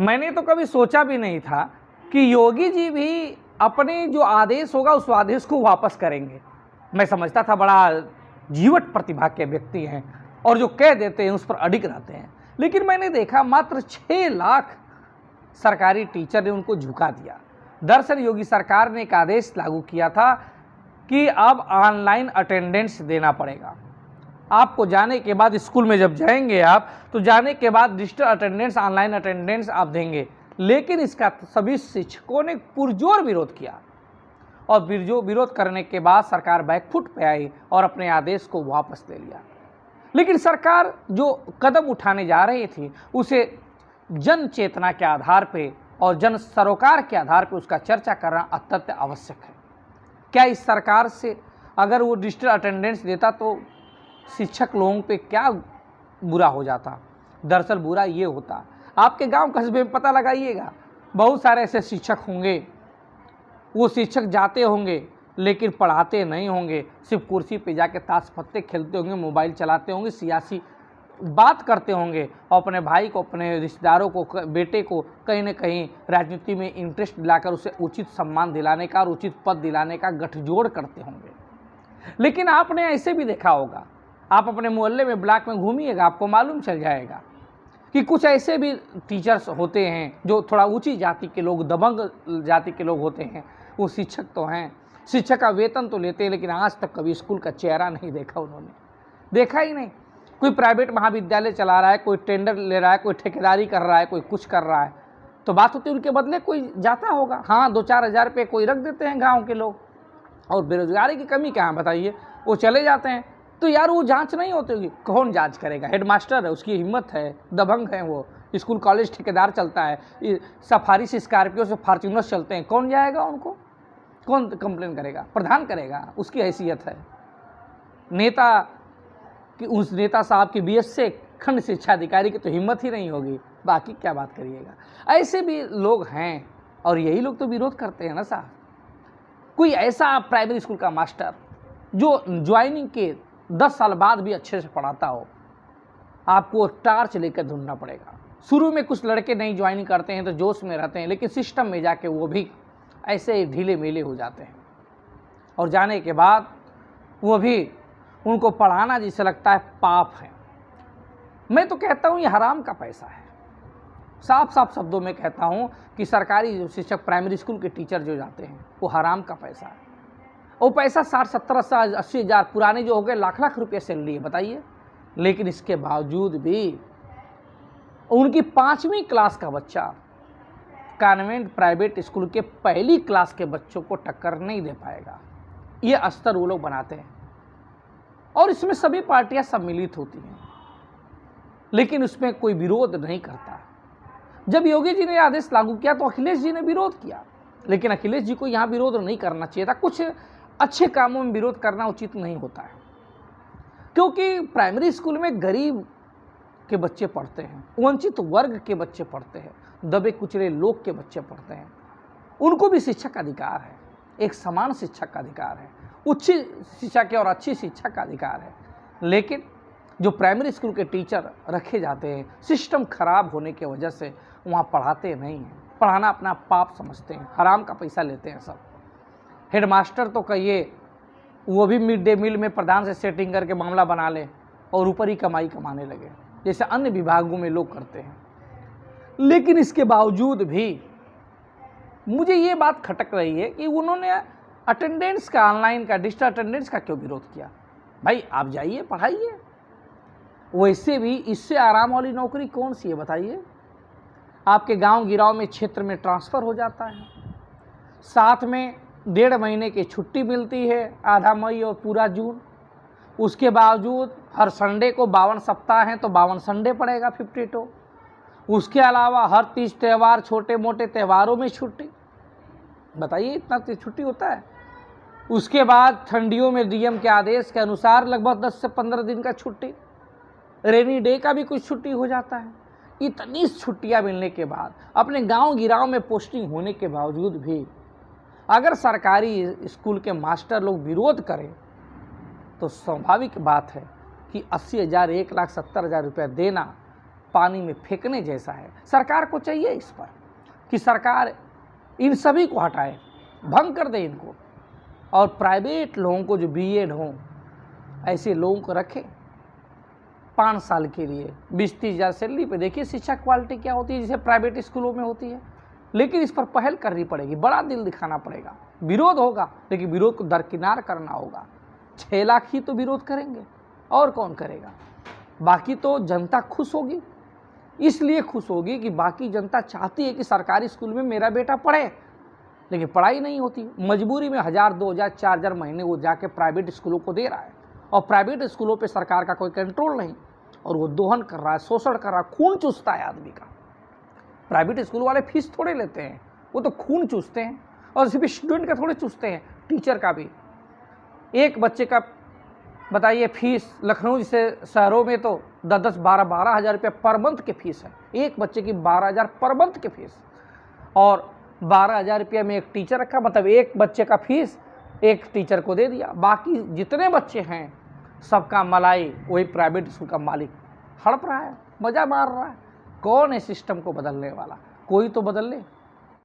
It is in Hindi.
मैंने तो कभी सोचा भी नहीं था कि योगी जी भी अपने जो आदेश होगा उस आदेश को वापस करेंगे। मैं समझता था बड़ा जीवट प्रतिभा के व्यक्ति हैं और जो कह देते हैं उस पर अडिग रहते हैं, लेकिन मैंने देखा मात्र 6 लाख सरकारी टीचर ने उनको झुका दिया। दरअसल योगी सरकार ने एक आदेश लागू किया था कि अब ऑनलाइन अटेंडेंस देना पड़ेगा। आपको जाने के बाद स्कूल में जब जाएंगे आप तो जाने के बाद डिजिटल अटेंडेंस, ऑनलाइन अटेंडेंस आप देंगे, लेकिन इसका सभी शिक्षकों ने पुरजोर विरोध किया और विरोध करने के बाद सरकार बैकफुट पे आई और अपने आदेश को वापस ले लिया। लेकिन सरकार जो कदम उठाने जा रही थी उसे जन चेतना के आधार पे और जन सरोकार के आधार पे उसका चर्चा करना अत्यंत आवश्यक है। क्या इस सरकार से अगर वो डिजिटल अटेंडेंस देता तो शिक्षक लोगों पे क्या बुरा हो जाता? दरअसल बुरा ये होता, आपके गांव कस्बे में पता लगाइएगा, बहुत सारे ऐसे शिक्षक होंगे, वो शिक्षक जाते होंगे लेकिन पढ़ाते नहीं होंगे, सिर्फ कुर्सी पे जाके ताश पत्ते खेलते होंगे, मोबाइल चलाते होंगे, सियासी बात करते होंगे और अपने भाई को, अपने रिश्तेदारों को, बेटे को कहीं ना कहीं राजनीति में इंटरेस्ट दिलाकर उसे उचित सम्मान दिलाने का और उचित पद दिलाने का गठजोड़ करते होंगे। लेकिन आपने ऐसे भी देखा होगा, आप अपने मोहल्ले में, ब्लॉक में घूमिएगा, आपको मालूम चल जाएगा कि कुछ ऐसे भी टीचर्स होते हैं जो थोड़ा ऊंची जाति के लोग, दबंग जाति के लोग होते हैं। वो शिक्षक तो हैं, शिक्षक का वेतन तो लेते हैं, लेकिन आज तक कभी स्कूल का चेहरा नहीं देखा उन्होंने, देखा ही नहीं। कोई प्राइवेट महाविद्यालय चला रहा है, कोई टेंडर ले रहा है, कोई ठेकेदारी कर रहा है, कोई कुछ कर रहा है, तो बात होती है उनके बदले कोई जाता होगा। हाँ, 2-4 हज़ार रुपये कोई रख देते हैं गाँव के लोग, और बेरोजगारी की कमी कहाँ बताइए, वो चले जाते हैं। तो यार वो जांच नहीं होती होगी, कौन जांच करेगा? हेडमास्टर है, उसकी हिम्मत है, दबंग है, वो स्कूल कॉलेज ठेकेदार चलता है, सफारी से, स्कॉर्पियो से, फॉर्च्यूनर चलते हैं, कौन जाएगा उनको? कौन कंप्लेन करेगा? प्रधान करेगा, उसकी हैसियत है। नेता कि उस नेता साहब की बीएस से खंड शिक्षा अधिकारी की तो हिम्मत ही नहीं होगी, बाकी क्या बात करिएगा। ऐसे भी लोग हैं और यही लोग तो विरोध करते हैं ना साहब। कोई ऐसा प्राइमरी स्कूल का मास्टर जो ज्वाइनिंग के 10 साल बाद भी अच्छे से पढ़ाता हो, आपको टार्च लेकर ढूंढना पड़ेगा। शुरू में कुछ लड़के नहीं ज्वाइनिंग करते हैं तो जोश में रहते हैं, लेकिन सिस्टम में जाके वो भी ऐसे ढीले मेले हो जाते हैं और जाने के बाद वो भी, उनको पढ़ाना जिसे लगता है पाप है। मैं तो कहता हूँ ये हराम का पैसा है। साफ साफ शब्दों में कहता हूँ कि सरकारी जो शिक्षक, प्राइमरी स्कूल के टीचर जो जाते हैं, वो हराम का पैसा है। वो पैसा 60-70 80 हज़ार, पुराने जो हो गए लाख रुपये सैलरी है, बताइए। लेकिन इसके बावजूद भी उनकी 5वीं क्लास का बच्चा कॉन्वेंट प्राइवेट स्कूल के पहली क्लास के बच्चों को टक्कर नहीं दे पाएगा। ये स्तर वो लोग बनाते हैं और इसमें सभी पार्टियां सम्मिलित होती हैं, लेकिन उसमें कोई विरोध नहीं करता। जब योगी जी ने आदेश लागू किया तो अखिलेश जी ने विरोध किया, लेकिन अखिलेश जी को यहाँ विरोध नहीं करना चाहिए था। कुछ अच्छे कामों में विरोध करना उचित नहीं होता है, क्योंकि प्राइमरी स्कूल में गरीब के बच्चे पढ़ते हैं, वंचित वर्ग के बच्चे पढ़ते हैं, दबे कुचले लोग के बच्चे पढ़ते हैं। उनको भी शिक्षा का अधिकार है, एक समान शिक्षा का अधिकार है, उच्च शिक्षा के और अच्छी शिक्षा का अधिकार है। लेकिन जो प्राइमरी स्कूल के टीचर रखे जाते हैं, सिस्टम खराब होने की वजह से वहाँ पढ़ाते नहीं हैं, पढ़ाना अपना पाप समझते हैं, हराम का पैसा लेते हैं सब। हेडमास्टर तो कहिए, वो भी मिड डे मील में प्रधान से सेटिंग करके मामला बना ले और ऊपर ही कमाई कमाने लगे, जैसे अन्य विभागों में लोग करते हैं। लेकिन इसके बावजूद भी मुझे ये बात खटक रही है कि उन्होंने अटेंडेंस का, ऑनलाइन का, डिजिटल अटेंडेंस का क्यों विरोध किया? भाई आप जाइए, पढ़ाइए। वैसे भी इससे आराम वाली नौकरी कौन सी है बताइए? आपके गांव गिराव में, क्षेत्र में ट्रांसफ़र हो जाता है, साथ में 1.5 महीने की छुट्टी मिलती है, आधा मई और पूरा जून। उसके बावजूद हर संडे को 52 सप्ताह हैं तो 52 संडे पड़ेगा, 52। उसके अलावा हर 30 त्यौहार, छोटे मोटे त्यौहारों में छुट्टी। बताइए इतना छुट्टी होता है। उसके बाद ठंडियों में डीएम के आदेश के अनुसार लगभग 10 से 15 दिन का छुट्टी, रेनी डे का भी कुछ छुट्टी हो जाता है। इतनी छुट्टियां मिलने के बाद, अपने गांव गिराव में पोस्टिंग होने के बावजूद भी अगर सरकारी स्कूल के मास्टर लोग विरोध करें तो स्वाभाविक बात है कि 80,000, 1,70,000 रुपया देना पानी में फेंकने जैसा है। सरकार को चाहिए इस पर कि सरकार इन सभी को हटाए, भंग कर दे इनको, और प्राइवेट लोगों को जो बीएड हों ऐसे लोगों को रखें 5 साल के लिए 20-30 हज़ार सैलरी पे। देखिए शिक्षा क्वालिटी क्या होती है, जैसे प्राइवेट स्कूलों में होती है। लेकिन इस पर पहल करनी पड़ेगी, बड़ा दिल दिखाना पड़ेगा। विरोध होगा लेकिन विरोध को दरकिनार करना होगा। 6 लाख ही तो विरोध करेंगे, और कौन करेगा? बाकी तो जनता खुश होगी, इसलिए खुश होगी कि बाकी जनता चाहती है कि सरकारी स्कूल में मेरा बेटा पढ़े, लेकिन पढ़ाई नहीं होती। मजबूरी में 1000, 2000, 4000 महीने वो जाके प्राइवेट स्कूलों को दे रहा है, और प्राइवेट स्कूलों पे सरकार का कोई कंट्रोल नहीं, और वो दोहन कर रहा है, शोषण कर रहा है, खून चूसता है आदमी का। प्राइवेट स्कूल वाले फीस थोड़े लेते हैं, वो तो खून चूसते हैं, और सिर्फ स्टूडेंट का थोड़े चूसते हैं, टीचर का भी। एक बच्चे का बताइए फीस, लखनऊ जैसे शहरों में तो 10-10, 12-12 हज़ार रुपये पर मंथ की फ़ीस है। एक बच्चे की 12 हज़ार पर मंथ की फ़ीस, और 12 हज़ार रुपये में एक टीचर रखा, मतलब एक बच्चे का फीस एक टीचर को दे दिया। बाकी जितने बच्चे हैं सबका मलाई वही प्राइवेट स्कूल का मालिक हड़प रहा है, मज़ा मार रहा है। कौन है सिस्टम को बदलने वाला? कोई तो बदल ले।